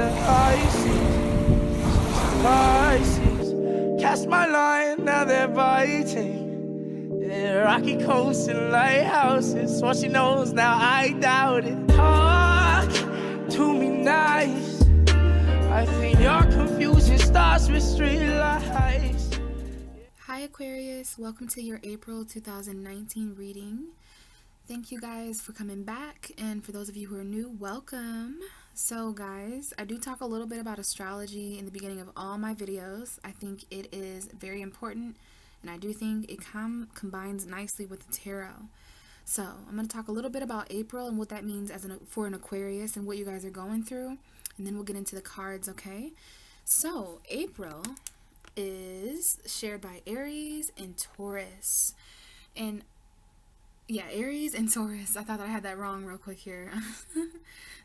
the Pisces. Cast my line, now they're biting. Yeah, rocky coasts and lighthouses. What she knows now, I doubt it. Talk to me nice. I think your confusion starts with street lights. Hi Aquarius, welcome to your April 2019 reading. Thank you guys for coming back, and for those of you who are new, welcome. So guys, I do talk a little bit about astrology in the beginning of all my videos. I think it is very important, and I do think it combines nicely with the tarot. So I'm going to talk a little bit about April and what that means for an Aquarius and what you guys are going through, and then we'll get into the cards, okay? So April is shared by Aries and Taurus. And yeah, Aries and Taurus. I thought I had that wrong real quick here.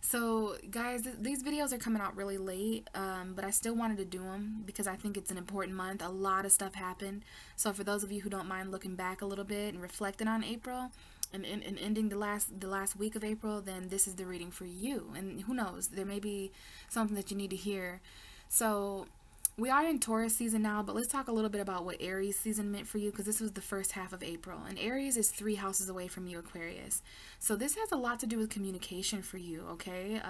So guys, these videos are coming out really late, but I still wanted to do them because I think it's an important month. A lot of stuff happened. So for those of you who don't mind looking back a little bit and reflecting on April and ending the last week of April, then this is the reading for you. And who knows, there may be something that you need to hear. So we are in Taurus season now, but let's talk a little bit about what Aries season meant for you, because this was the first half of April. And Aries is 3 houses away from you, Aquarius. So this has a lot to do with communication for you, okay?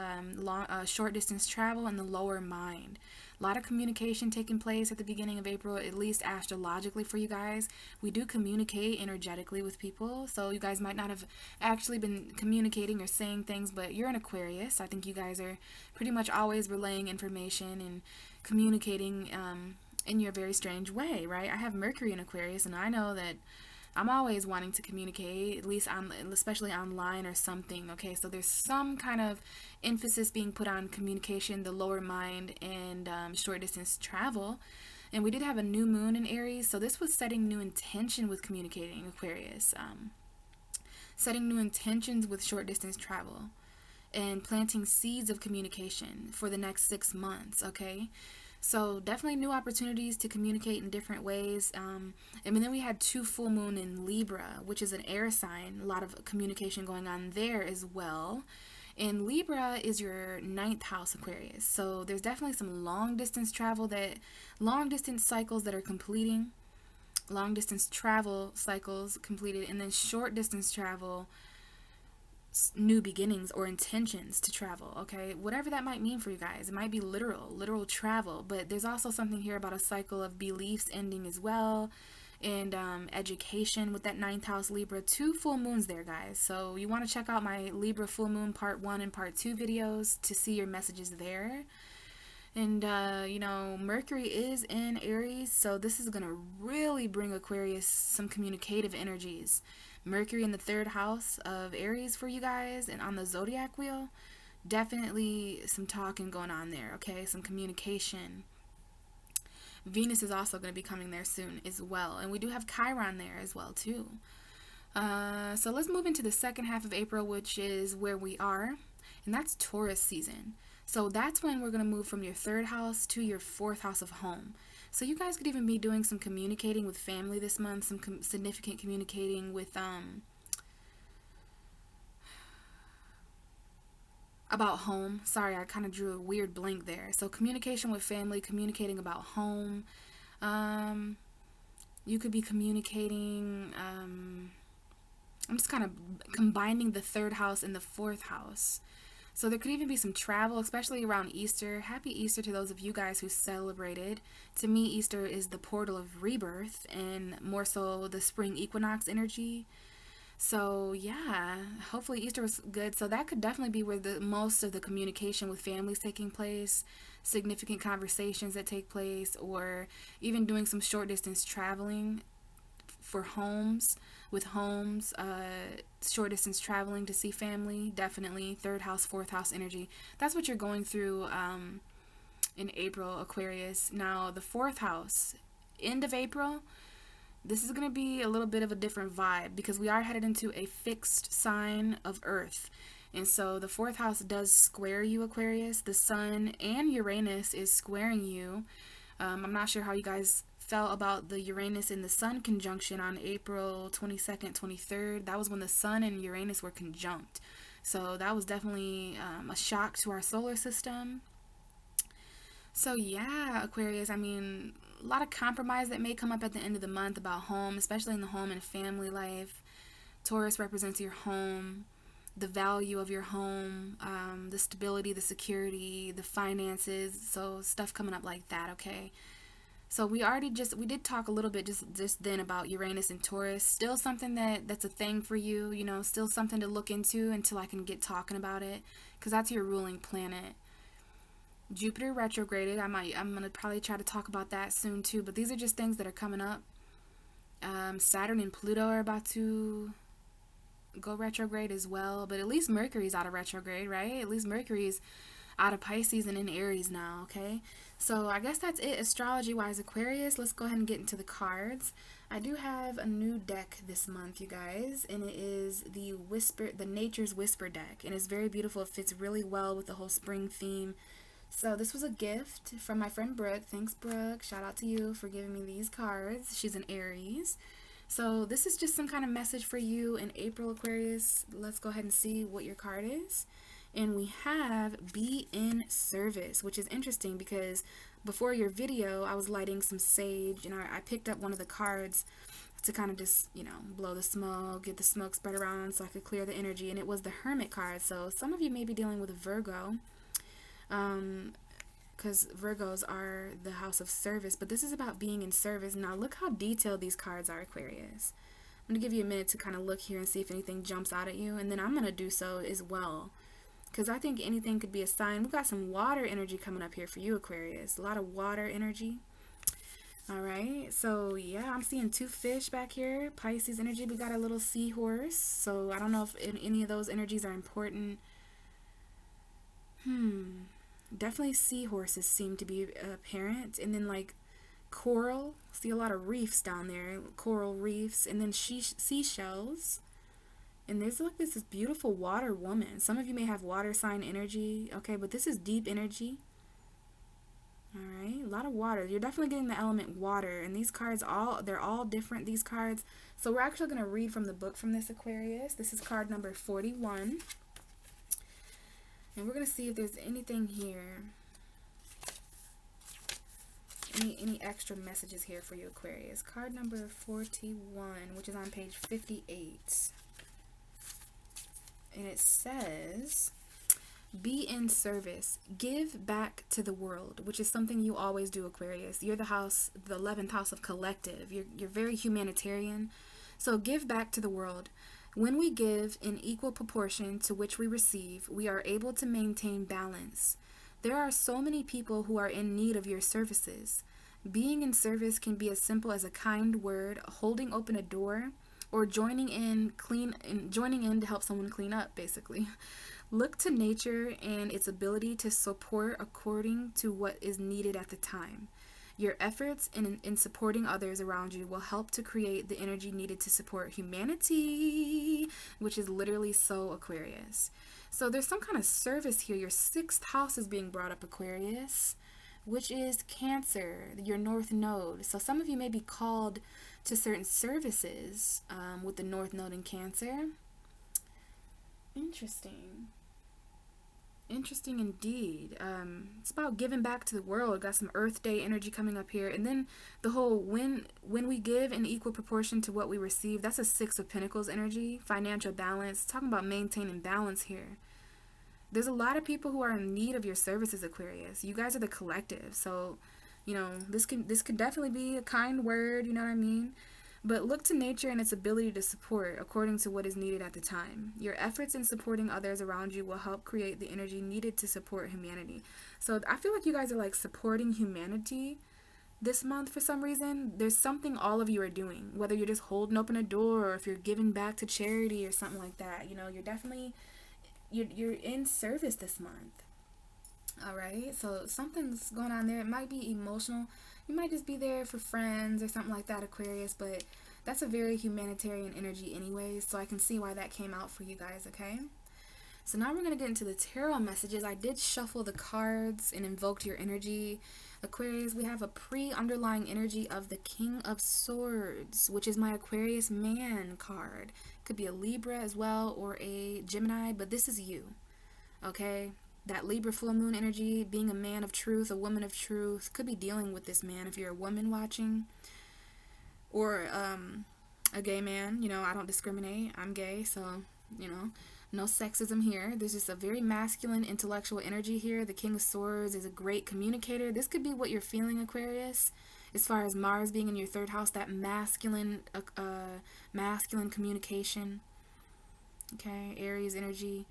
Short distance travel and the lower mind. A lot of communication taking place at the beginning of April, at least astrologically for you guys. We do communicate energetically with people, so you guys might not have actually been communicating or saying things, but you're an Aquarius. I think you guys are pretty much always relaying information and communicating in your very strange way, right? I have Mercury in Aquarius, and I know that I'm always wanting to communicate, at least especially online or something, okay? So there's some kind of emphasis being put on communication, the lower mind, and short distance travel. And we did have a new moon in Aries, so this was setting new intention with communicating, Aquarius. Setting new intentions with short distance travel and planting seeds of communication for the next 6 months, okay? So definitely new opportunities to communicate in different ways. And then we had 2 full moon in Libra, which is an air sign. A lot of communication going on there as well. And Libra is your 9th house, Aquarius. So there's definitely some long distance travel, long distance cycles that are completing. Long distance travel cycles completed, and then short distance travel, new beginnings or intentions to travel, okay? Whatever that might mean for you guys. It might be literal travel, but there's also something here about a cycle of beliefs ending as well, and education with that 9th house Libra. 2 full moons there, guys. So you want to check out my Libra full moon part 1 and part 2 videos to see your messages there. And you know, Mercury is in Aries, so this is going to really bring Aquarius some communicative energies. Mercury in the 3rd house of Aries for you guys, and on the zodiac wheel, definitely some talking going on there, okay? Some communication. Venus is also going to be coming there soon as well, and we do have Chiron there as well too. So let's move into the second half of April, which is where we are, and that's Taurus season. So that's when we're going to move from your 3rd house to your 4th house of home. So you guys could even be doing some communicating with family this month, some significant communicating with about home. Sorry, I kind of drew a weird blank there. So communication with family, communicating about home. You could be communicating, I'm just kind of combining the 3rd house and the 4th house. So there could even be some travel, especially around Easter. Happy Easter to those of you guys who celebrated. To me, Easter is the portal of rebirth, and more so the spring equinox energy. So yeah, hopefully Easter was good. So that could definitely be where the most of the communication with families taking place, significant conversations that take place, or even doing some short distance traveling for homes, short distance traveling to see family. Definitely 3rd house, 4th house energy. That's what you're going through in April, Aquarius. Now the 4th house, end of April, this is going to be a little bit of a different vibe, because we are headed into a fixed sign of Earth. And so the 4th house does square you, Aquarius. The Sun and Uranus is squaring you. I'm not sure how you guys felt about the Uranus and the Sun conjunction on April 22nd, 23rd. That was when the Sun and Uranus were conjunct. So that was definitely a shock to our solar system. So yeah, Aquarius, I mean, a lot of compromise that may come up at the end of the month about home, especially in the home and family life. Taurus represents your home, the value of your home, the stability, the security, the finances. So stuff coming up like that, okay? So we did talk a little bit just then about Uranus and Taurus. Still something that's a thing for you, you know, still something to look into until I can get talking about it, because that's your ruling planet. Jupiter retrograded. I'm gonna probably try to talk about that soon too. But these are just things that are coming up. Saturn and Pluto are about to go retrograde as well. But at least Mercury's out of retrograde, right? At least Mercury's out of Pisces and in Aries now, okay? So I guess that's it astrology-wise, Aquarius. Let's go ahead and get into the cards. I do have a new deck this month, you guys, and it is the Nature's Whisper deck, and it's very beautiful. It fits really well with the whole spring theme. So this was a gift from my friend Brooke. Thanks, Brooke. Shout out to you for giving me these cards. She's an Aries. So this is just some kind of message for you in April, Aquarius. Let's go ahead and see what your card is. And we have Be in Service, which is interesting because before your video, I was lighting some sage, and I picked up one of the cards to kind of just, you know, blow the smoke, get the smoke spread around so I could clear the energy, and it was the Hermit card. So some of you may be dealing with a Virgo, because Virgos are the house of service, but this is about being in service. Now look how detailed these cards are, Aquarius. I'm going to give you a minute to kind of look here and see if anything jumps out at you, and then I'm going to do so as well, because I think anything could be a sign. We've got some water energy coming up here for you, Aquarius. A lot of water energy. All right, so yeah, I'm seeing two fish back here. Pisces energy. We got a little seahorse, so I don't know if any of those energies are important. Definitely seahorses seem to be apparent, and then like coral. See a lot of reefs down there, coral reefs, and then seashells. And there's like this beautiful water woman. Some of you may have water sign energy, okay, but this is deep energy. All right, a lot of water. You're definitely getting the element water, and these cards they're all different, these cards. So we're actually going to read from the book from this, Aquarius. This is card number 41. And we're going to see if there's anything here. Any extra messages here for you, Aquarius. Card number 41, which is on page 58. And it says, be in service. Give back to the world, which is something you always do, Aquarius. You're the 11th house of collective. You're very humanitarian. So give back to the world. When we give in equal proportion to which we receive, we are able to maintain balance. There are so many people who are in need of your services. Being in service can be as simple as a kind word, holding open a door, or joining in to help someone clean up, basically. Look to nature and its ability to support according to what is needed at the time. Your efforts in supporting others around you will help to create the energy needed to support humanity, which is literally so Aquarius. So there's some kind of service here. Your 6th house is being brought up, Aquarius, which is Cancer, your North Node. So some of you may be called to certain services with the North Node in Cancer. Interesting. Interesting indeed. It's about giving back to the world. Got some Earth Day energy coming up here. And then the whole when we give in equal proportion to what we receive, that's a 6 of Pentacles energy. Financial balance. Talking about maintaining balance here. There's a lot of people who are in need of your services, Aquarius. You guys are the collective. So, you know, this could definitely be a kind word, you know what I mean? But look to nature and its ability to support according to what is needed at the time. Your efforts in supporting others around you will help create the energy needed to support humanity. So I feel like you guys are like supporting humanity this month for some reason. There's something all of you are doing, whether you're just holding open a door or if you're giving back to charity or something like that. You know, you're definitely, you're in service this month. All right, so something's going on there. It might be emotional. You might just be there for friends or something like that, Aquarius, but that's a very humanitarian energy anyways, so I can see why that came out for you guys, okay? So now we're going to get into the tarot messages. I did shuffle the cards and invoked your energy. Aquarius, we have a pre-underlying energy of the King of Swords, which is my Aquarius man card. Could be a Libra as well or a Gemini, but this is you, okay? that Libra full moon energy, being a man of truth, a woman of truth, could be dealing with this man if you're a woman watching, or a gay man. You know, I don't discriminate. I'm gay, so, you know, no sexism here. There's just a very masculine intellectual energy here. The King of Swords is a great communicator. This could be what you're feeling, Aquarius, as far as Mars being in your third house, that masculine communication. Okay, Aries energy.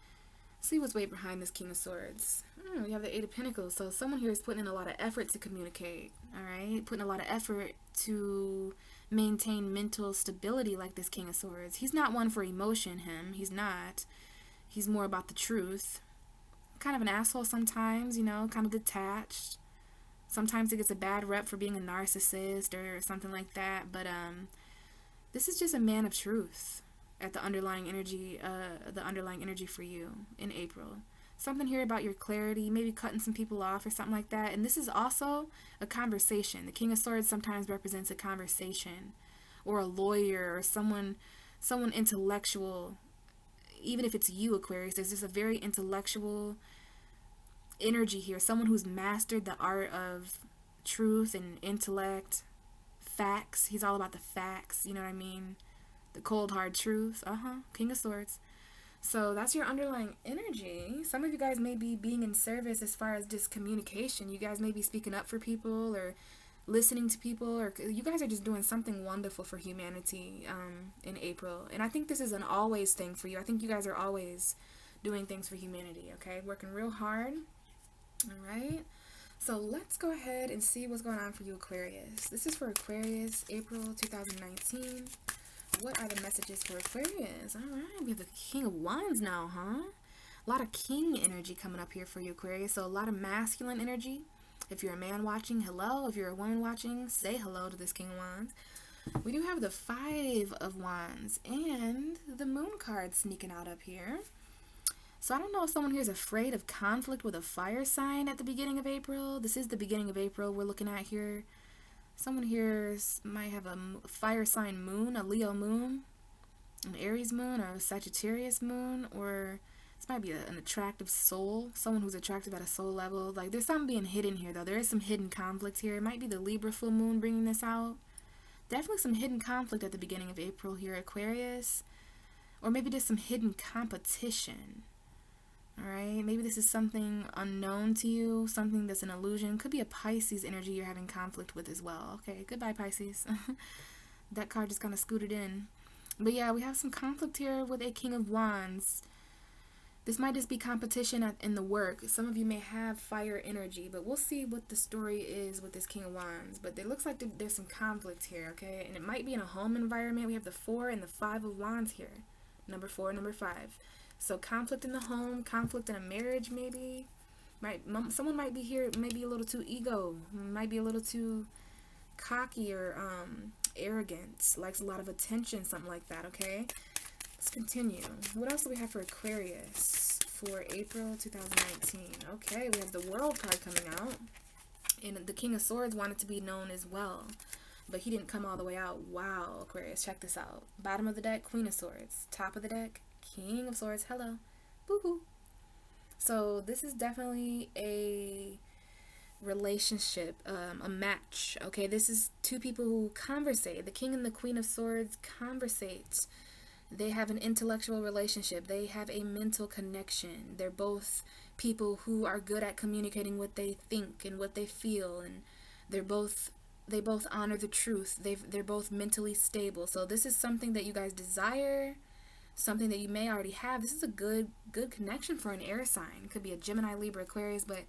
See what's way behind this King of Swords. We have the Eight of Pentacles. So someone here is putting in a lot of effort to communicate. All right, putting a lot of effort to maintain mental stability, like this King of Swords. He's not one for emotion. He's not. He's more about the truth. Kind of an asshole sometimes, you know, kind of detached. Sometimes he gets a bad rep for being a narcissist or something like that. But this is just a man of truth at the underlying energy for you in April. Something here about your clarity, maybe cutting some people off or something like that. And this is also a conversation. The King of Swords sometimes represents a conversation, or a lawyer, or someone intellectual. Even if it's you, Aquarius, there's just a very intellectual energy here. Someone who's mastered the art of truth and intellect, facts. He's all about the facts, you know what I mean? The cold hard truth. King of Swords. So that's your underlying energy. Some of you guys may be being in service as far as just communication. You guys may be speaking up for people, or listening to people, or you guys are just doing something wonderful for humanity in April. And I think this is an always thing for you. I think you guys are always doing things for humanity, okay? Working real hard. All right. So let's go ahead and see what's going on for you, Aquarius. This is for Aquarius, April 2019. What are the messages for Aquarius? All right, we have the King of Wands now, huh? A lot of king energy coming up here for you, Aquarius. So a lot of masculine energy. If you're a man watching, hello. If you're a woman watching, say hello to this King of Wands. We do have the Five of Wands and the Moon card sneaking out up here. So I don't know if someone here is afraid of conflict with a fire sign at the beginning of April. This is the beginning of April we're looking at here. Someone here might have a fire sign moon, a Leo moon, an Aries moon, or a Sagittarius moon, or this might be an attractive soul, someone who's attractive at a soul level. Like, there's something being hidden here, though. There is some hidden conflict here. It might be the Libra full moon bringing this out. Definitely some hidden conflict at the beginning of April here, Aquarius. Or maybe there's some hidden competition. Alright, maybe this is something unknown to you, something that's an illusion. Could be a Pisces energy you're having conflict with as well. Okay, goodbye, Pisces. That card just kind of scooted in. But yeah, we have some conflict here with a King of Wands. This might just be competition in the work. Some of you may have fire energy, but we'll see what the story is with this King of Wands. But it looks like there's some conflict here, okay? And it might be in a home environment. We have the 4 and the 5 of Wands here. Number 4, number 5. So conflict in the home, conflict in a marriage, maybe. Someone might be here, maybe a little too ego, might be a little too cocky or arrogant, likes a lot of attention, something like that, okay? Let's continue. What else do we have for Aquarius for April 2019? Okay, we have the World card coming out. And the King of Swords wanted to be known as well, but he didn't come all the way out. Wow, Aquarius, check this out. Bottom of the deck, Queen of Swords. Top of the deck, King of Swords. Hello. Boo-hoo. So this is definitely a relationship, a match. Okay, this is two people who conversate. The King and the Queen of Swords conversate. They have an intellectual relationship. They have a mental connection. They're both people who are good at communicating what they think and what they feel, and they both honor the truth. They're both mentally stable. So this is something that you guys desire, something that you may already have. This is a good connection for an air sign. It could be a Gemini, Libra, Aquarius, but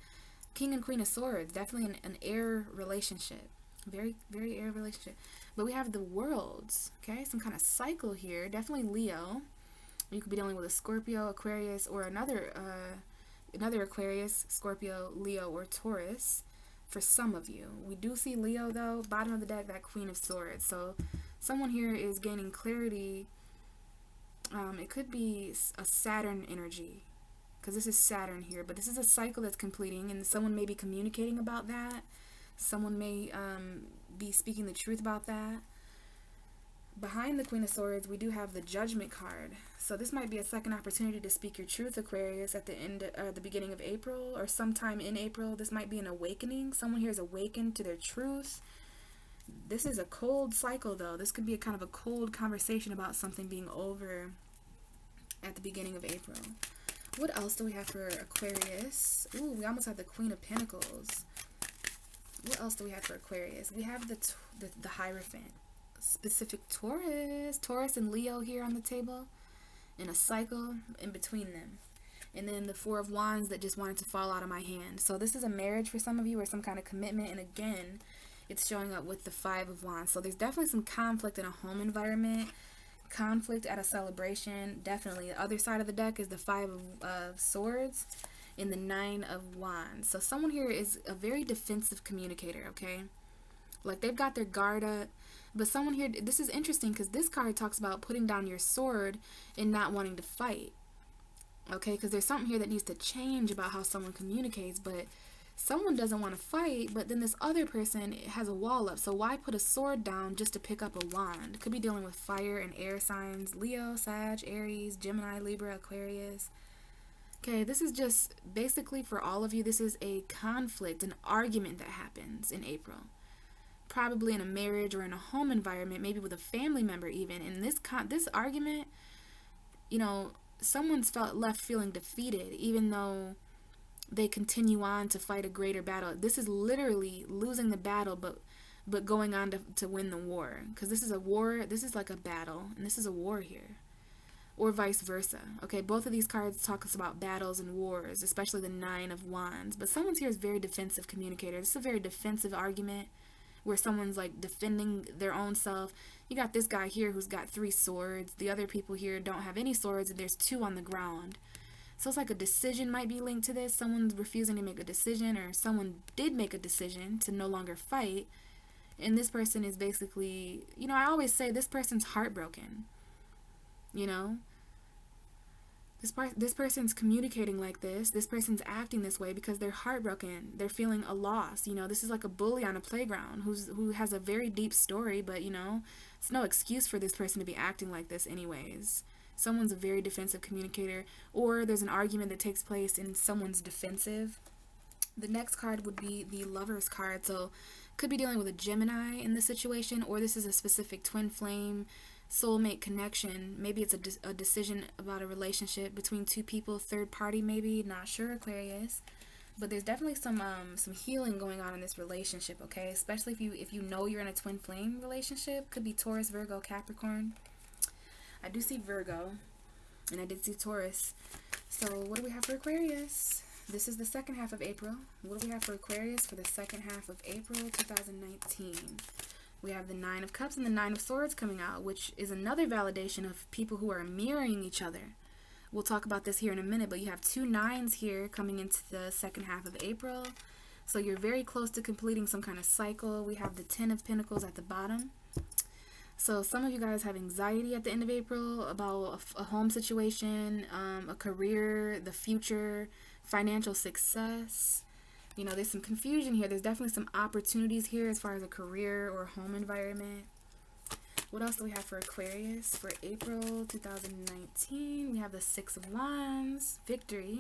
King and Queen of Swords, definitely an air relationship. Very, very air relationship. But we have the worlds, okay? Some kind of cycle here. Definitely Leo. You could be dealing with a Scorpio, Aquarius, or another Aquarius, Scorpio, Leo, or Taurus for some of you. We do see Leo, though. Bottom of the deck, that Queen of Swords. So someone here is gaining clarity. It could be a Saturn energy, because this is Saturn here. But this is a cycle that's completing, and someone may be communicating about that. Someone may be speaking the truth about that. Behind the Queen of Swords, we do have the Judgment card. So this might be a second opportunity to speak your truth, Aquarius, at the beginning of April or sometime in April. This might be an awakening. Someone here is awakened to their truth. This is a cold cycle, though. This could be a kind of a cold conversation about something being over at the beginning of April. What else do we have for Aquarius? Ooh, we almost have the Queen of Pentacles. What else do we have for Aquarius? We have the Hierophant. Specific Taurus and Leo here on the table, in a cycle in between them, and then the Four of Wands that just wanted to fall out of my hand. So this is a marriage for some of you, or some kind of commitment, and again it's showing up with the Five of Wands. So there's definitely some conflict in a home environment, conflict at a celebration. Definitely the other side of the deck is the Five of Swords and the Nine of Wands. So someone here is a very defensive communicator, okay? Like they've got their guard up. But someone here, this is interesting because this card talks about putting down your sword and not wanting to fight. Okay, because there's something here that needs to change about how someone communicates. But someone doesn't want to fight, but then this other person has a wall up. So why put a sword down just to pick up a wand? Could be dealing with fire and air signs. Leo, Sag, Aries, Gemini, Libra, Aquarius. Okay, this is just basically for all of you, this is a conflict, an argument that happens in April. Probably in a marriage or in a home environment, maybe with a family member even. In this argument, you know, someone's left feeling defeated, even though they continue on to fight a greater battle. This is literally losing the battle, but going on to win the war. Because this is a war, this is like a battle, and this is a war here. Or vice versa. Okay, both of these cards talk us about battles and wars, especially the Nine of Wands. But someone's here is very defensive communicator. This is a very defensive argument, where someone's like defending their own self. You got this guy here who's got 3 swords. The other people here don't have any swords, and there's 2 on the ground. So it's like a decision might be linked to this. Someone's refusing to make a decision, or someone did make a decision to no longer fight. And this person is basically, you know, I always say this person's heartbroken. You know? This person's communicating like this. This person's acting this way because they're heartbroken. They're feeling a loss. You know, this is like a bully on a playground who has a very deep story, but, you know, it's no excuse for this person to be acting like this anyways. Someone's a very defensive communicator, or there's an argument that takes place and someone's defensive. The next card would be the Lover's card. So could be dealing with a Gemini in this situation, or this is a specific twin flame soulmate connection. Maybe it's a decision about a relationship between 2 people, third party maybe, not sure, Aquarius. But there's definitely some healing going on in this relationship, okay? Especially if you know you're in a twin flame relationship. Could be Taurus, Virgo, Capricorn. I do see Virgo, and I did see Taurus. So what do we have for Aquarius? This is the second half of April. What do we have for Aquarius for the second half of April 2019? We have the Nine of Cups and the Nine of Swords coming out, which is another validation of people who are mirroring each other. We'll talk about this here in a minute, but you have 2 nines here coming into the second half of April. So you're very close to completing some kind of cycle. We have the Ten of Pentacles at the bottom. So some of you guys have anxiety at the end of April about a home situation, a career, the future, financial success. You know, there's some confusion here. There's definitely some opportunities here as far as a career or home environment. What else do we have for Aquarius for April 2019? We have the Six of Wands, victory.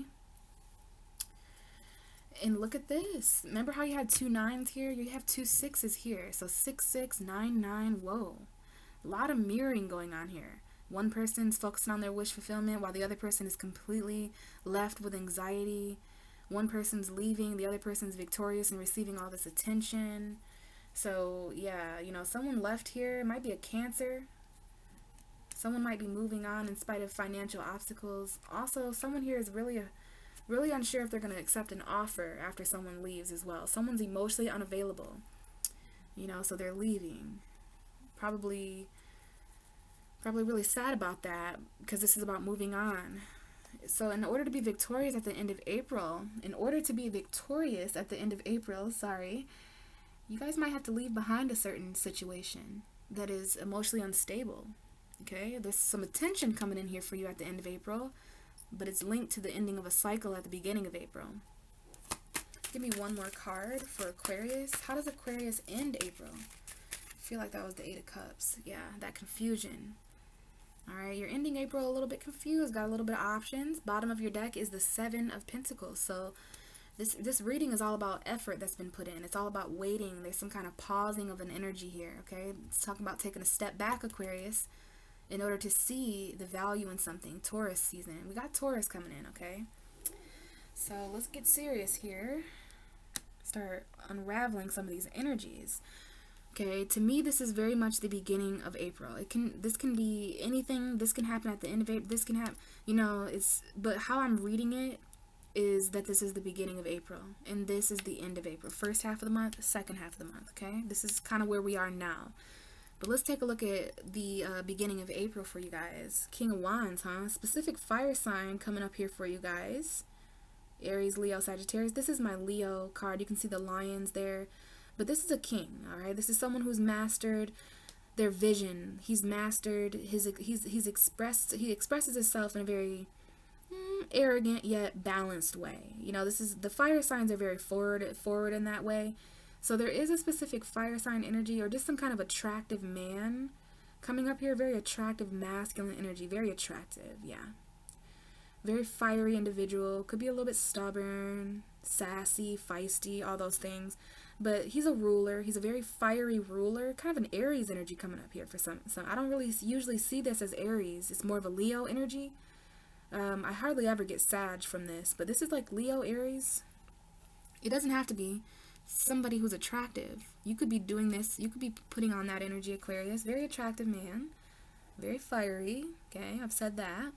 And look at this. Remember how you had 2 nines here? You have 2 sixes here. So 6, 6, 9, 9. Whoa. A lot of mirroring going on here. One person's focusing on their wish fulfillment while the other person is completely left with anxiety. One person's leaving, the other person's victorious and receiving all this attention. So, yeah, you know, someone left here. It might be a Cancer. Someone might be moving on in spite of financial obstacles. Also, someone here is really unsure if they're going to accept an offer after someone leaves as well. Someone's emotionally unavailable. You know, so they're leaving. Probably really sad about that because this is about moving on. So in order to be victorious at the end of April, you guys might have to leave behind a certain situation that is emotionally unstable. Okay, there's some attention coming in here for you at the end of April, but it's linked to the ending of a cycle at the beginning of April. Give me one more card for Aquarius. How does Aquarius end April? feel like that was the Eight of Cups. Yeah, that confusion. All right, you're ending April a little bit confused, got a little bit of options. Bottom of your deck is the Seven of Pentacles. So this reading is all about effort that's been put in. It's all about waiting. There's some kind of pausing of an energy here, okay? It's talking about taking a step back, Aquarius, in order to see the value in something. Taurus season. We got Taurus coming in, okay? So let's get serious here. Start unraveling some of these energies. Okay, to me, this is very much the beginning of April. This can be anything. This can happen at the end of April. This can happen, but how I'm reading it is that this is the beginning of April, and this is the end of April. First half of the month, second half of the month, okay? This is kind of where we are now. But let's take a look at the beginning of April for you guys. King of Wands, huh? Specific fire sign coming up here for you guys. Aries, Leo, Sagittarius. This is my Leo card. You can see the lions there. But this is a king, all right? This is someone who's mastered their vision. He's mastered he expresses himself in a very arrogant yet balanced way. The fire signs are very forward in that way. So there is a specific fire sign energy, or just some kind of attractive man coming up here. Very attractive masculine energy, very attractive, yeah. Very fiery individual, could be a little bit stubborn, sassy, feisty, all those things. But he's a ruler. He's a very fiery ruler. Kind of an Aries energy coming up here for some. I don't really usually see this as Aries. It's more of a Leo energy. I hardly ever get Sag from this, but this is like Leo, Aries. It doesn't have to be somebody who's attractive. You could be doing this. You could be putting on that energy, Aquarius. Very attractive man. Very fiery. Okay, I've said that.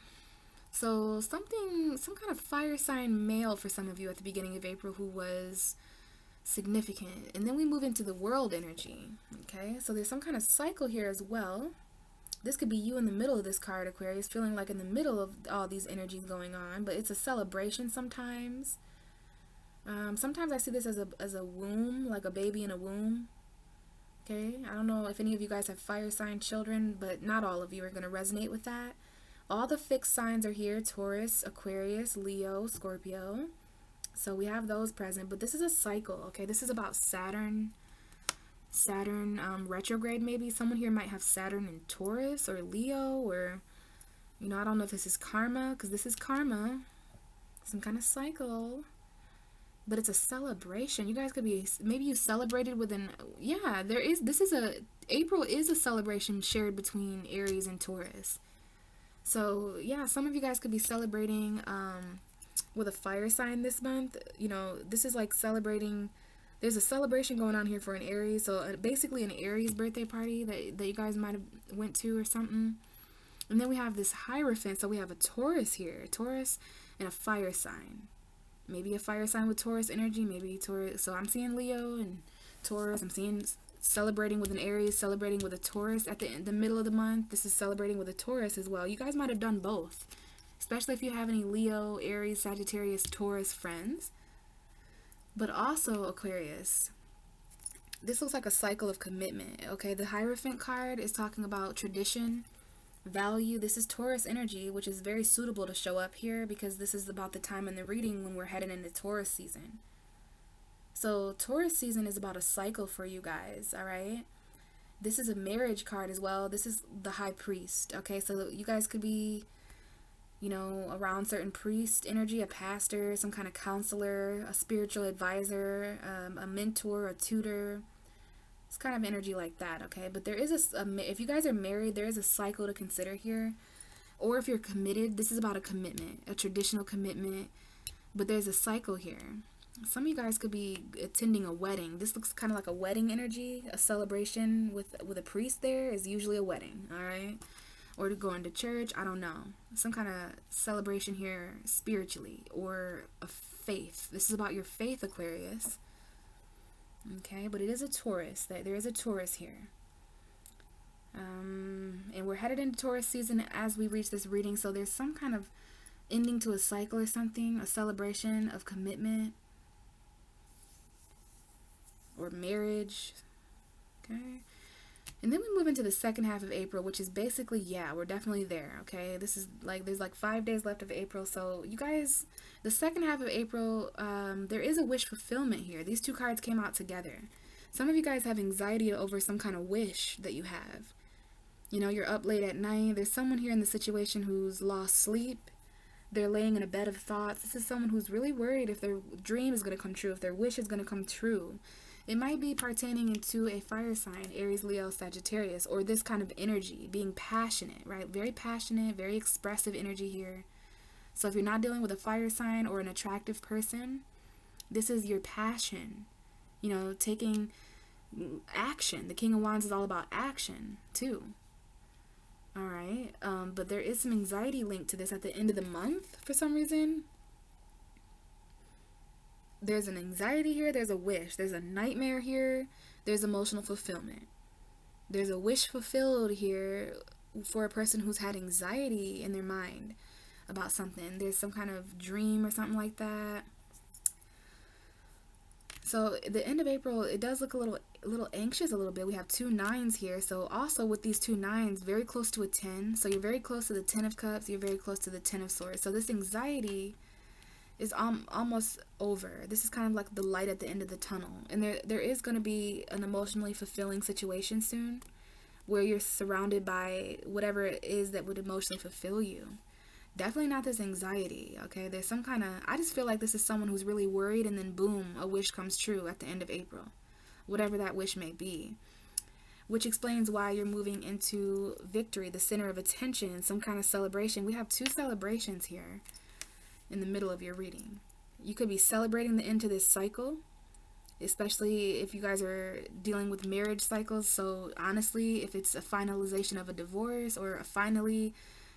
So some kind of fire sign male for some of you at the beginning of April who was significant. And then we move into the world energy. Okay, so there's some kind of cycle here as well. This could be you in the middle of this card, Aquarius, feeling like in the middle of all these energies going on, but it's a celebration sometimes. Sometimes I see this as a womb, like a baby in a womb. Okay, I don't know if any of you guys have fire sign children, but not all of you are going to resonate with that. All the fixed signs are here: Taurus, Aquarius, Leo, Scorpio. So we have those present, but this is a cycle, okay? This is about Saturn retrograde maybe. Someone here might have Saturn in Taurus or Leo, or, I don't know if this is karma, because this is karma. Some kind of cycle. But it's a celebration. You guys could be, maybe you celebrated April is a celebration shared between Aries and Taurus. So, yeah, some of you guys could be celebrating with a fire sign this month. This is like celebrating. There's a celebration going on here for an Aries. So, basically an Aries birthday party that you guys might have went to or something. And then we have this Hierophant. So, we have a Taurus here. Taurus and a fire sign. Maybe a fire sign with Taurus energy. Maybe Taurus. So, I'm seeing Leo and Taurus. I'm seeing celebrating with an Aries, celebrating with a Taurus at the middle of the month. This is celebrating with a Taurus as well. You guys might have done both, especially if you have any Leo, Aries, Sagittarius, Taurus friends. But also, Aquarius, this looks like a cycle of commitment. Okay, the Hierophant card is talking about tradition, value. This is Taurus energy, which is very suitable to show up here because this is about the time in the reading when we're heading into Taurus season. So Taurus season is about a cycle for you guys, all right? This is a marriage card as well. This is the High Priest, okay? So you guys could be, around certain priest energy, a pastor, some kind of counselor, a spiritual advisor, a mentor, a tutor. It's kind of energy like that, okay? But there is if you guys are married, there is a cycle to consider here. Or if you're committed, this is about a commitment, a traditional commitment. But there's a cycle here. Some of you guys could be attending a wedding. This looks kind of like a wedding energy. A celebration with a priest there is usually a wedding, all right? Or going to church, I don't know. Some kind of celebration here spiritually, or a faith. This is about your faith, Aquarius. Okay, but it is a Taurus. There is a Taurus here. And we're headed into Taurus season as we reach this reading, so there's some kind of ending to a cycle or something, a celebration of commitment. Or marriage. Okay. And then we move into the second half of April, which is basically, we're definitely there. Okay. This is like, there's like 5 days left of April. So you guys, the second half of April, there is a wish fulfillment here. These two cards came out together. Some of you guys have anxiety over some kind of wish that you have. You know, you're up late at night. There's someone here in the situation who's lost sleep. They're laying in a bed of thoughts. This is someone who's really worried if their dream is going to come true, if their wish is going to come true. It might be pertaining into a fire sign, Aries, Leo, Sagittarius, or this kind of energy, being passionate, right? Very passionate, very expressive energy here. So if you're not dealing with a fire sign or an attractive person, this is your passion, you know, taking action. The King of Wands is all about action, too. All right, but there is some anxiety linked to this at the end of the month for some reason. There's an anxiety here, there's a wish, there's a nightmare here, there's emotional fulfillment. There's a wish fulfilled here for a person who's had anxiety in their mind about something. There's some kind of dream or something like that. So the end of April, it does look a little anxious a little bit. We have 2 9s here. So also with these 2 9s, very close to a 10. So you're very close to the 10 of Cups. You're very close to the 10 of Swords. So this anxiety is almost over. This is kind of like the light at the end of the tunnel. And there is going to be an emotionally fulfilling situation soon where you're surrounded by whatever it is that would emotionally fulfill you. Definitely not this anxiety, okay? There's some kind of, I just feel like this is someone who's really worried and then boom, a wish comes true at the end of April. Whatever that wish may be. Which explains why you're moving into victory, the center of attention, some kind of celebration. We have 2 celebrations here in the middle of your reading. You could be celebrating the end to this cycle, especially if you guys are dealing with marriage cycles. So honestly, if it's a finalization of a divorce or finally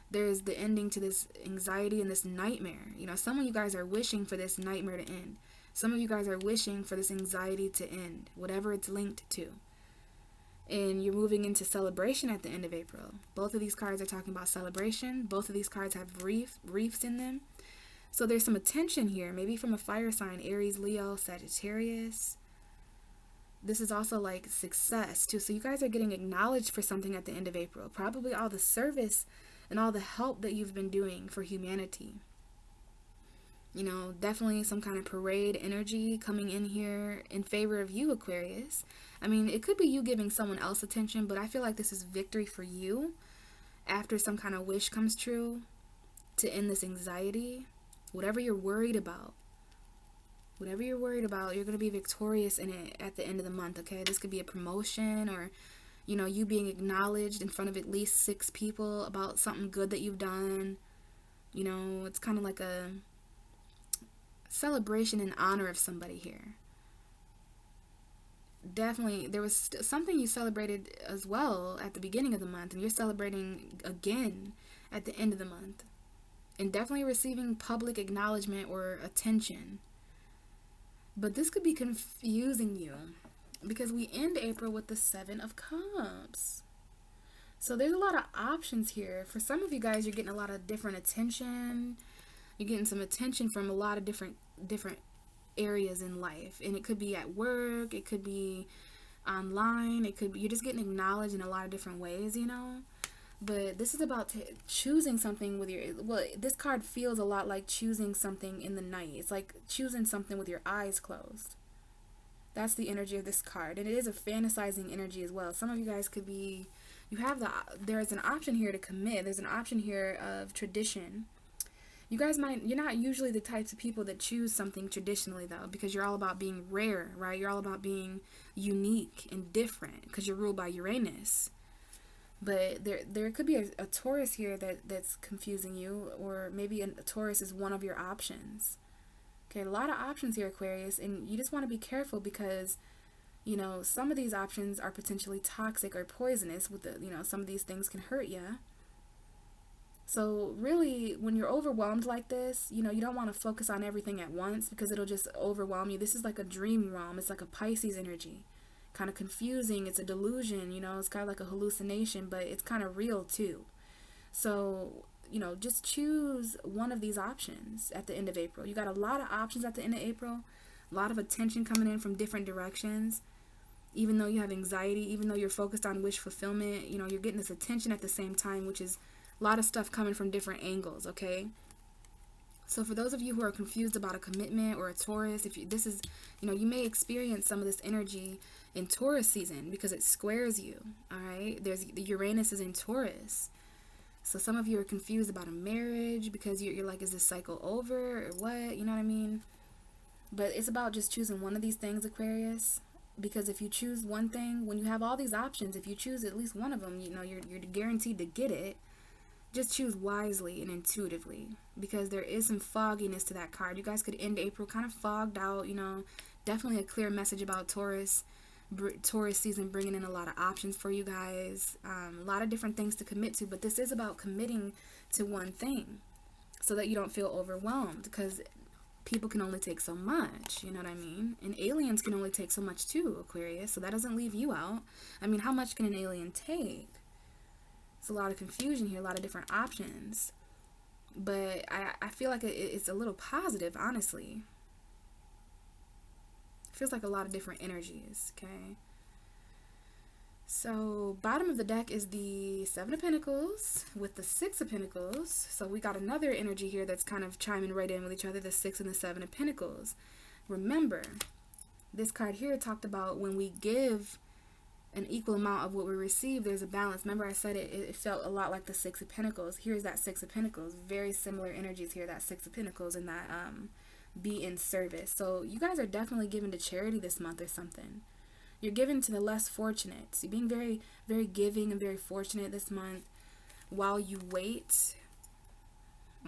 there's the ending to this anxiety and this nightmare. You know, some of you guys are wishing for this nightmare to end. Some of you guys are wishing for this anxiety to end, whatever it's linked to. And you're moving into celebration at the end of April. Both of these cards are talking about celebration. Both of these cards have reefs in them. So there's some attention here, maybe from a fire sign, Aries, Leo, Sagittarius. This is also like success too. So you guys are getting acknowledged for something at the end of April. Probably all the service and all the help that you've been doing for humanity. You know, definitely some kind of parade energy coming in here in favor of you, Aquarius. I mean, it could be you giving someone else attention, but I feel like this is victory for you after some kind of wish comes true to end this anxiety. Whatever you're worried about, you're going to be victorious in it at the end of the month, okay? This could be a promotion or, you know, you being acknowledged in front of at least 6 people about something good that you've done. You know, it's kind of like a celebration in honor of somebody here. Definitely, there was something you celebrated as well at the beginning of the month, and you're celebrating again at the end of the month. And definitely receiving public acknowledgement or attention. But this could be confusing you because we end April with the 7 of Cups. So there's a lot of options here. For some of you guys, you're getting a lot of different attention. You're getting some attention from a lot of different areas in life. And it could be at work. It could be online. It could be, you're just getting acknowledged in a lot of different ways, you know. But this is about choosing something with your, well, this card feels a lot like choosing something in the night. It's like choosing something with your eyes closed. That's the energy of this card. And it is a fantasizing energy as well. Some of you guys could be, there's an option here to commit. There's an option here of tradition. You guys you're not usually the types of people that choose something traditionally though, because you're all about being rare, right? You're all about being unique and different because you're ruled by Uranus. But there could be a Taurus here that's confusing you, or maybe a Taurus is one of your options. Okay, a lot of options here, Aquarius, and you just want to be careful because, you know, some of these options are potentially toxic or poisonous. With the, you know, some of these things can hurt you. So really, when you're overwhelmed like this, you know, you don't want to focus on everything at once because it'll just overwhelm you. This is like a dream realm. It's like a Pisces energy. Kind of confusing. It's a delusion, you know, it's kind of like a hallucination, but it's kind of real too. So, you know, just choose one of these options at the end of April. You got a lot of options at the end of April, a lot of attention coming in from different directions. Even though you have anxiety, even though you're focused on wish fulfillment, you know, you're getting this attention at the same time, which is a lot of stuff coming from different angles, okay? So for those of you who are confused about a commitment or a Taurus, if you, this is, you may experience some of this energy in Taurus season because it squares you, all right? The Uranus is in Taurus. So some of you are confused about a marriage because you're like, is this cycle over or what? You know what I mean? But it's about just choosing one of these things, Aquarius. Because if you choose one thing, when you have all these options, if you choose at least one of them, you're guaranteed to get it. Just choose wisely and intuitively, because there is some fogginess to that card. You guys could end April kind of fogged out, definitely a clear message about Taurus season, bringing in a lot of options for you guys, a lot of different things to commit to, but this is about committing to one thing so that you don't feel overwhelmed, because people can only take so much, you know what I mean? And aliens can only take so much too, Aquarius, so that doesn't leave you out. I mean, how much can an alien take? It's a lot of confusion here, a lot of different options. But I feel like it's a little positive, honestly. It feels like a lot of different energies, okay? So, bottom of the deck is the Seven of Pentacles with the Six of Pentacles. So, we got another energy here that's kind of chiming right in with each other, the Six and the Seven of Pentacles. Remember, this card here talked about when we give an equal amount of what we receive, there's a balance. Remember I said it felt a lot like the Six of Pentacles. Here's that Six of Pentacles. Very similar energies here, that Six of Pentacles and that be in service. So you guys are definitely giving to charity this month or something. You're giving to the less fortunate. So you're being very, very giving and very fortunate this month while you wait.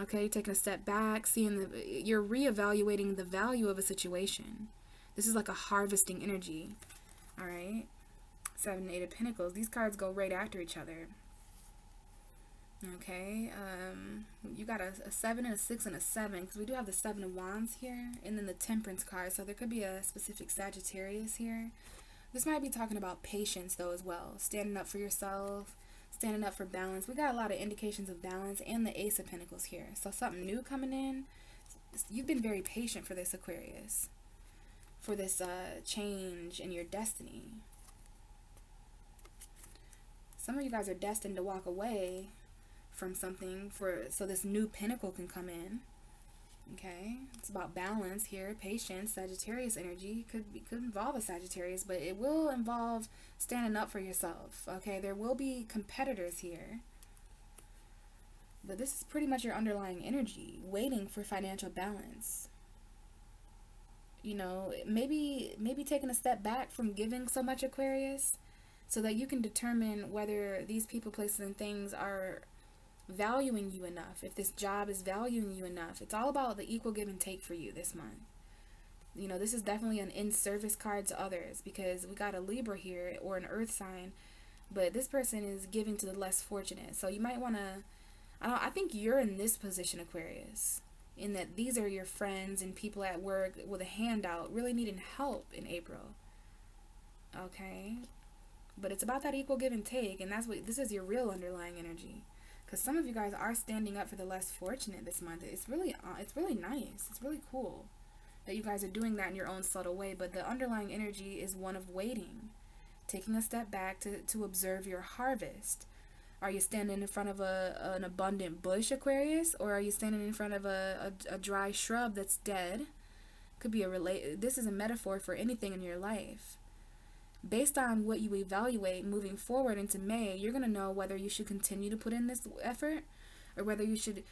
Okay, you're taking a step back, you're reevaluating the value of a situation. This is like a harvesting energy. All right. Seven and Eight of Pentacles. These cards go right after each other. Okay, you got a 7 and a 6 and a 7, because we do have the Seven of Wands here, and then the Temperance card, so there could be a specific Sagittarius here. This might be talking about patience, though, as well. Standing up for yourself, standing up for balance. We got a lot of indications of balance, and the Ace of Pentacles here. So something new coming in. You've been very patient for this, Aquarius, for this change in your destiny. Some of you guys are destined to walk away from something so this new pinnacle can come in. Okay, it's about balance here, patience. Sagittarius energy could involve a Sagittarius, but it will involve standing up for yourself. Okay, there will be competitors here, but this is pretty much your underlying energy, waiting for financial balance. Maybe taking a step back from giving so much, Aquarius, so that you can determine whether these people, places, and things are valuing you enough, if this job is valuing you enough. It's all about the equal give and take for you this month. This is definitely an in-service card to others, because we got a Libra here, or an earth sign, but this person is giving to the less fortunate. So you might want to, I think you're in this position, Aquarius, in that these are your friends and people at work with a handout, really needing help in April. Okay? But it's about that equal give and take, and this is your real underlying energy. Because some of you guys are standing up for the less fortunate this month. It's really nice. It's really cool that you guys are doing that in your own subtle way. But the underlying energy is one of waiting, taking a step back to observe your harvest. Are you standing in front of an abundant bush, Aquarius, or are you standing in front of a dry shrub that's dead? Could be this is a metaphor for anything in your life. Based on what you evaluate moving forward into May, you're going to know whether you should continue to put in this effort or whether you should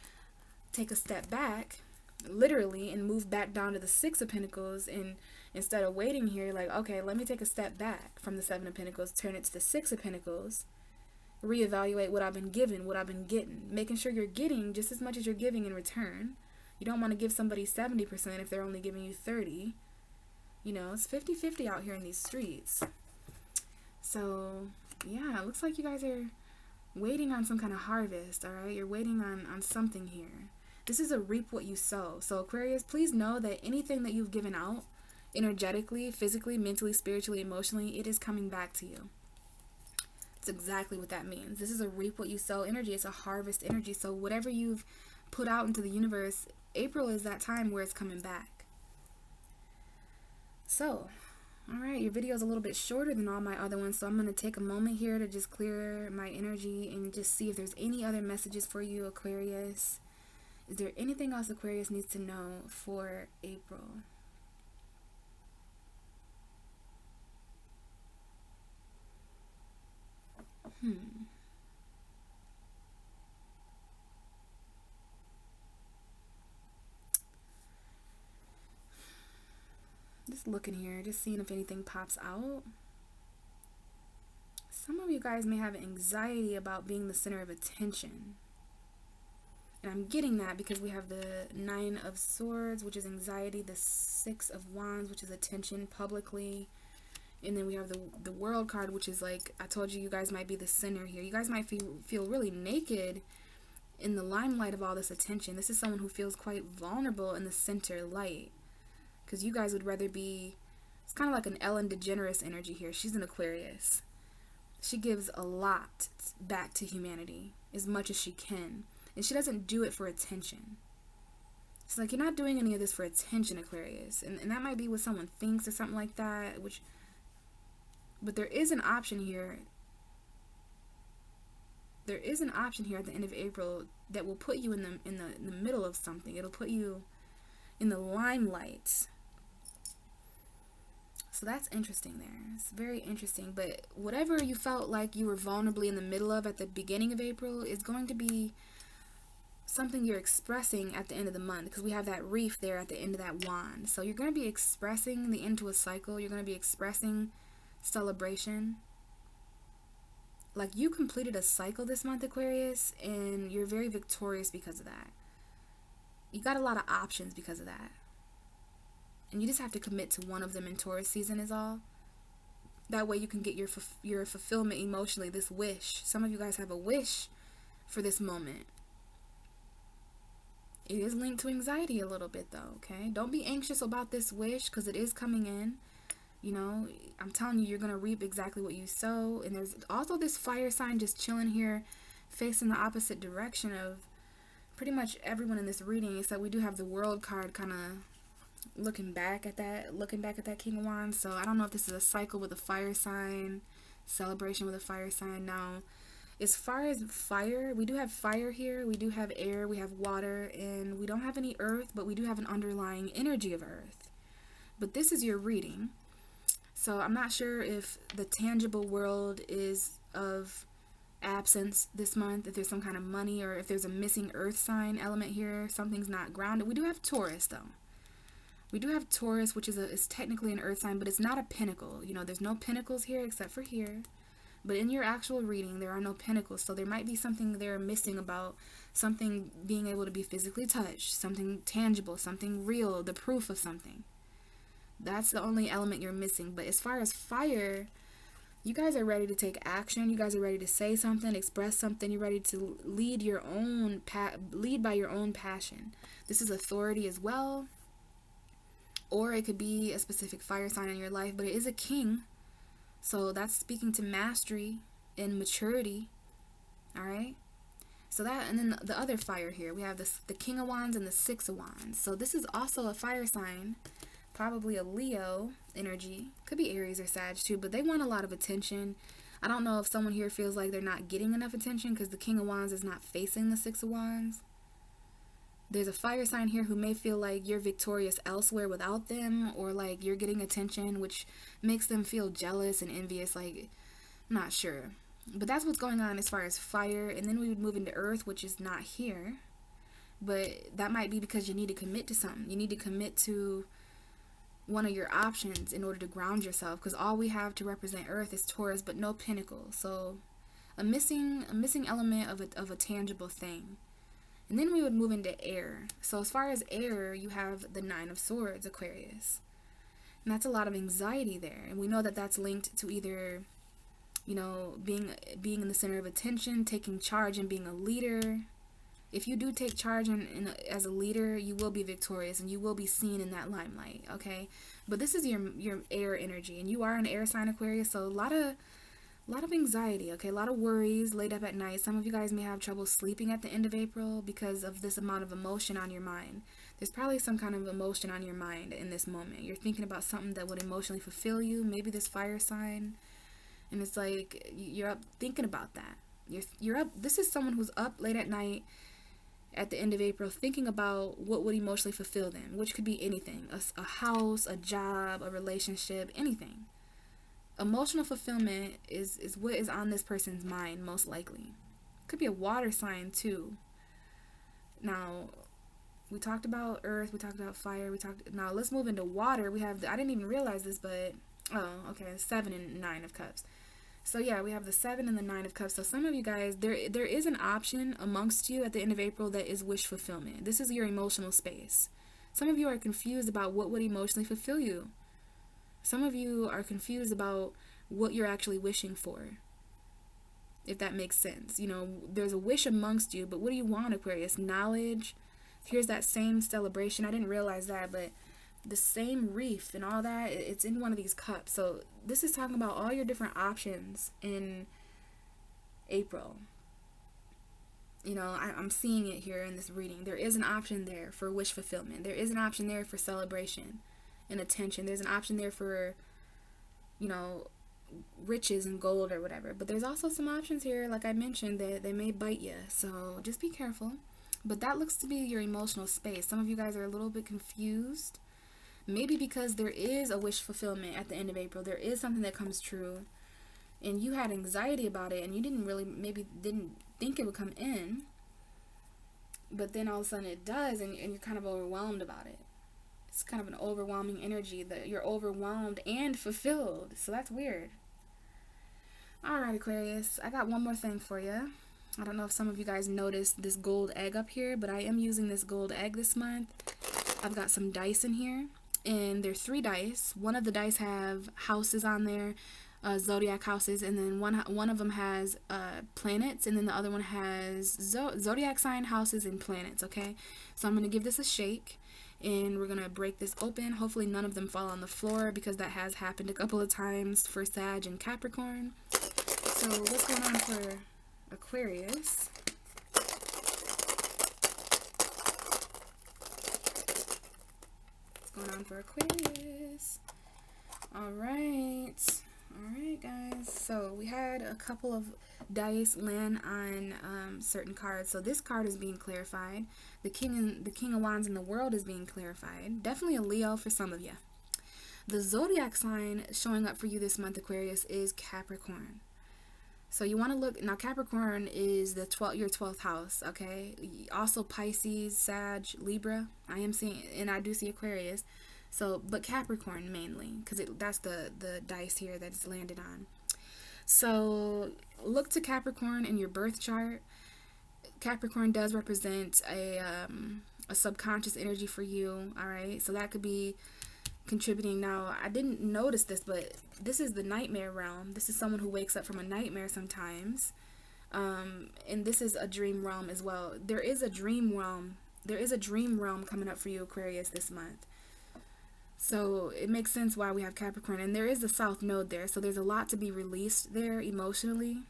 take a step back, literally, and move back down to the Six of Pentacles, and instead of waiting here, like, okay, let me take a step back from the Seven of Pentacles, turn it to the Six of Pentacles, reevaluate what I've been given, what I've been getting, making sure you're getting just as much as you're giving in return. You don't want to give somebody 70% if they're only giving you 30%. It's 50-50 out here in these streets. So, yeah, it looks like you guys are waiting on some kind of harvest, all right? You're waiting on something here. This is a reap what you sow. So, Aquarius, please know that anything that you've given out, energetically, physically, mentally, spiritually, emotionally, it is coming back to you. That's exactly what that means. This is a reap what you sow energy. It's a harvest energy. So, whatever you've put out into the universe, April is that time where it's coming back. So, alright, your video is a little bit shorter than all my other ones, so I'm going to take a moment here to just clear my energy and just see if there's any other messages for you, Aquarius. Is there anything else Aquarius needs to know for April? Just looking here, just seeing if anything pops out. Some of you guys may have anxiety about being the center of attention. And I'm getting that because we have the 9 of Swords, which is anxiety, the 6 of Wands, which is attention publicly. And then we have the World card, which is like, I told you, you guys might be the center here. You guys might feel really naked in the limelight of all this attention. This is someone who feels quite vulnerable in the center light. Because you guys would rather be, it's kind of like an Ellen DeGeneres energy here. She's an Aquarius. She gives a lot back to humanity, as much as she can. And she doesn't do it for attention. It's like, you're not doing any of this for attention, Aquarius. And that might be what someone thinks or something like that. But there is an option here. There is an option here at the end of April that will put you in the middle of something. It'll put you in the limelight. So that's interesting there. It's very interesting. But whatever you felt like you were vulnerably in the middle of at the beginning of April is going to be something you're expressing at the end of the month, because we have that reef there at the end of that wand. So you're going to be expressing the end to a cycle. You're going to be expressing celebration. Like, you completed a cycle this month, Aquarius, and you're very victorious because of that. You got a lot of options because of that. And you just have to commit to one of them in Taurus season is all. That way you can get your fulfillment emotionally, this wish. Some of you guys have a wish for this moment. It is linked to anxiety a little bit though, okay? Don't be anxious about this wish because it is coming in. You know, I'm telling you, you're going to reap exactly what you sow. And there's also this fire sign just chilling here, facing the opposite direction of pretty much everyone in this reading, except we do have the World card kind of looking back at that King of Wands. So I don't know if this is a cycle with a fire sign, celebration with a fire sign. Now, as far as fire, we do have fire here, we do have air, we have water, and we don't have any earth, but we do have an underlying energy of earth. But this is your reading. So I'm not sure if the tangible world is of absence this month, if there's some kind of money, or if there's a missing earth sign element here, something's not grounded. We do have Taurus though. We do have Taurus, which is technically an earth sign, but it's not a pinnacle. You know, there's no pinnacles here except for here. But in your actual reading, there are no pinnacles. So there might be something there missing about something being able to be physically touched, something tangible, something real, the proof of something. That's the only element you're missing. But as far as fire, you guys are ready to take action. You guys are ready to say something, express something. You're ready to lead by your own passion. This is authority as well. Or it could be a specific fire sign in your life, but it is a king. So that's speaking to mastery and maturity. All right. So that, and then the other fire here, we have the King of Wands and the 6 of Wands. So this is also a fire sign. Probably a Leo energy. Could be Aries or Sag too, but they want a lot of attention. I don't know if someone here feels like they're not getting enough attention because the King of Wands is not facing the 6 of Wands. There's a fire sign here who may feel like you're victorious elsewhere without them, or like you're getting attention, which makes them feel jealous and envious. Like, I'm not sure. But that's what's going on as far as fire. And then we would move into earth, which is not here. But that might be because you need to commit to something. You need to commit to one of your options in order to ground yourself, because all we have to represent earth is Taurus, but no pinnacle. So a missing element of a tangible thing. And then we would move into air. So as far as air, you have the 9 of Swords, Aquarius, and that's a lot of anxiety there. And we know that that's linked to either, you know, being in the center of attention, taking charge, and being a leader. If you do take charge as a leader, you will be victorious and you will be seen in that limelight, okay? But this is your air energy, and you are an air sign, Aquarius, so a lot of anxiety, okay? A lot of worries late up at night. Some of you guys may have trouble sleeping at the end of April because of this amount of emotion on your mind. There's probably some kind of emotion on your mind in this moment. You're thinking about something that would emotionally fulfill you, maybe this fire sign, and it's like you're up thinking about that. You're up. This is someone who's up late at night at the end of April thinking about what would emotionally fulfill them, which could be anything, a house, a job, a relationship, anything. Emotional fulfillment is what is on this person's mind most likely. Could be a water sign too. Now, we talked about earth, we talked about fire, now let's move into water. We have I didn't even realize this, but okay, 7 and 9 of cups. So yeah, we have the 7 and the 9 of cups. So some of you guys, there is an option amongst you at the end of April that is wish fulfillment. This is your emotional space. Some of you are confused about what would emotionally fulfill you. Some of you are confused about what you're actually wishing for, if that makes sense. You know, there's a wish amongst you, but what do you want, Aquarius? Knowledge. Here's that same celebration. I didn't realize that, but the same reef and all that, it's in one of these cups. So this is talking about all your different options in April. You know, I'm seeing it here in this reading. There is an option there for wish fulfillment. There is an option there for celebration and attention. There's an option there for, you know, riches and gold or whatever. But there's also some options here, like I mentioned, that they may bite you. So just be careful. But that looks to be your emotional space. Some of you guys are a little bit confused. Maybe because there is a wish fulfillment at the end of April. There is something that comes true. And you had anxiety about it. And you maybe didn't think it would come in. But then all of a sudden it does. And you're kind of overwhelmed about it. It's kind of an overwhelming energy. That you're overwhelmed and fulfilled. So that's weird. Alright, Aquarius. I got one more thing for you. I don't know if some of you guys noticed this gold egg up here. But I am using this gold egg this month. I've got some dice in here. And they're 3 dice. One of the dice have houses on there, zodiac houses, and then one of them has planets, and then the other one has zodiac sign houses and planets. Okay, so I'm gonna give this a shake, and we're gonna break this open. Hopefully none of them fall on the floor, because that has happened a couple of times for Sag and Capricorn. So what's going on for Aquarius? Going on for Aquarius. Alright guys, so we had a couple of dice land on certain cards. So this card is being clarified. The King of Wands in the World is being clarified. Definitely a Leo for some of you. The zodiac sign showing up for you this month, Aquarius, is Capricorn. So you want to look now. Capricorn is your 12th house. Okay, also Pisces, Sag, Libra. I am seeing, and I do see Aquarius. So, but Capricorn mainly, because that's the dice here that it's landed on. So look to Capricorn in your birth chart. Capricorn does represent a subconscious energy for you. All right, so that could be contributing. Now, I didn't notice this, but this is the nightmare realm. This is someone who wakes up from a nightmare sometimes, and this is a dream realm as well. There is a dream realm coming up for you, Aquarius, this month. So it makes sense why we have Capricorn, and there is the South Node there, so there's a lot to be released there emotionally.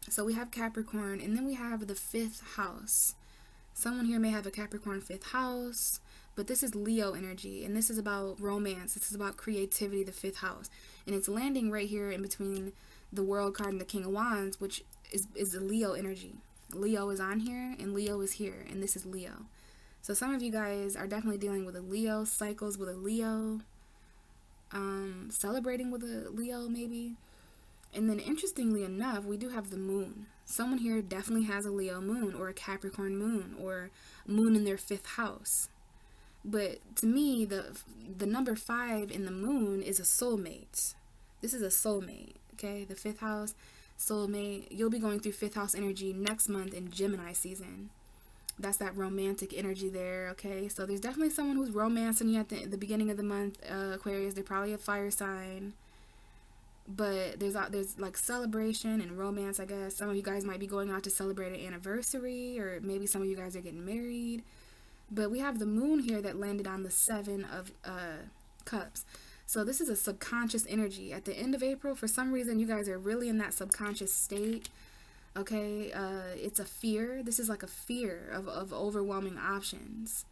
So we have Capricorn, and then we have the 5th house. Someone here may have a Capricorn 5th house, but this is Leo energy, and this is about romance. This is about creativity, the 5th house. And it's landing right here in between the World card and the King of Wands, which is the Leo energy. Leo is on here, and Leo is here, and this is Leo. So some of you guys are definitely dealing with a Leo, cycles with a Leo, celebrating with a Leo maybe. And then interestingly enough, we do have the moon. Someone here definitely has a Leo moon or a Capricorn moon or moon in their 5th house. But to me, the number 5 in the moon is a soulmate. This is a soulmate, okay? The 5th house, soulmate. You'll be going through 5th house energy next month in Gemini season. That's that romantic energy there, okay? So there's definitely someone who's romancing you at the beginning of the month, Aquarius. They're probably a fire sign. But there's like celebration and romance, I guess. Some of you guys might be going out to celebrate an anniversary, or maybe some of you guys are getting married. But we have the moon here that landed on the 7 of cups. So this is a subconscious energy. At the end of April, for some reason, you guys are really in that subconscious state. Okay, it's a fear. This is like a fear of overwhelming options.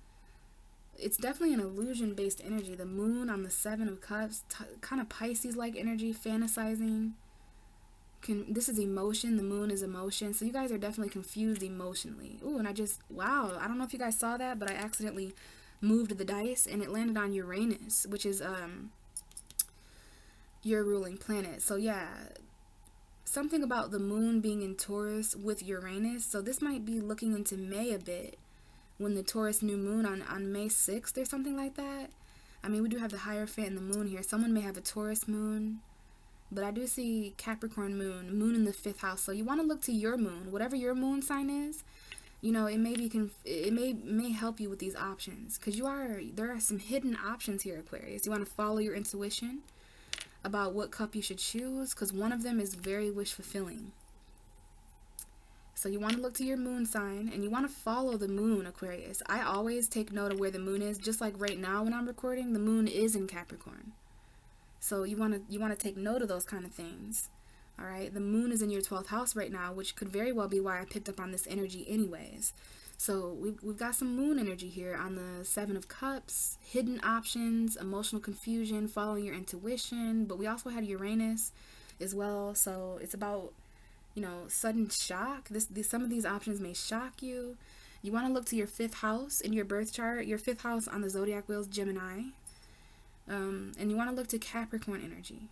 It's definitely an illusion-based energy. The moon on the 7 of cups, kind of Pisces-like energy, fantasizing. this is emotion. The moon is emotion. So you guys are definitely confused emotionally. Ooh, and wow, I don't know if you guys saw that, but I accidentally moved the dice and it landed on Uranus, which is your ruling planet. So yeah, something about the moon being in Taurus with Uranus. So this might be looking into May a bit, when the Taurus new moon on May 6th or something like that. I mean, we do have the Hierophant and the moon here. Someone may have a Taurus moon, but I do see Capricorn moon in the 5th house. So you want to look to your moon, whatever your moon sign is. You know, it may help you with these options, because there are some hidden options here, Aquarius. You want to follow your intuition about what cup you should choose, because one of them is very wish fulfilling. So you want to look to your moon sign, and you want to follow the moon, Aquarius. I always take note of where the moon is. Just like right now when I'm recording, the moon is in Capricorn. So you want to take note of those kind of things. All right, the moon is in your 12th house right now, which could very well be why I picked up on this energy anyways. So we've got some moon energy here on the 7 of Cups, hidden options, emotional confusion, following your intuition. But we also had Uranus as well. So it's about, you know, sudden shock. Some of these options may shock you. You want to look to your 5th house in your birth chart. Your 5th house on the zodiac wheel is Gemini. And you want to look to Capricorn energy.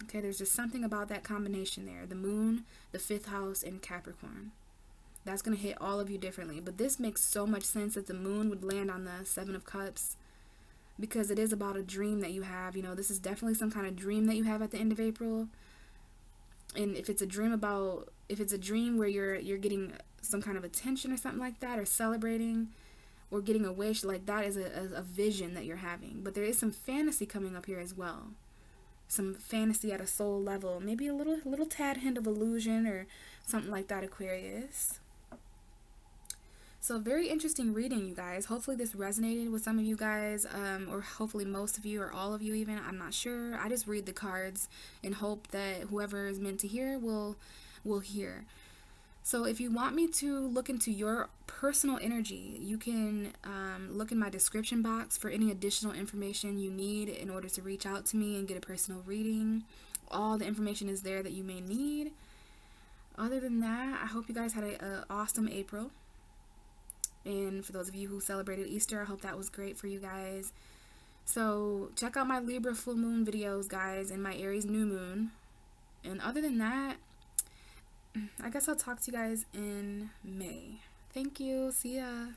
Okay, there's just something about that combination there. The moon, the 5th house, and Capricorn. That's going to hit all of you differently. But this makes so much sense that the moon would land on the 7 of Cups, because it is about a dream that you have. You know, this is definitely some kind of dream that you have at the end of April. And if it's a dream where you're getting some kind of attention or something like that, or celebrating, or getting a wish, like that is a vision that you're having. But there is some fantasy coming up here as well. Some fantasy at a soul level, maybe a little tad hint of illusion or something like that, Aquarius. So very interesting reading, you guys. Hopefully this resonated with some of you guys, or hopefully most of you, or all of you even. I'm not sure. I just read the cards and hope that whoever is meant to hear will hear. So if you want me to look into your personal energy, you can look in my description box for any additional information you need in order to reach out to me and get a personal reading. All the information is there that you may need. Other than that, I hope you guys had an awesome April. And for those of you who celebrated Easter, I hope that was great for you guys. So check out my Libra full moon videos, guys, and my Aries new moon. And other than that, I guess I'll talk to you guys in May. Thank you. See ya.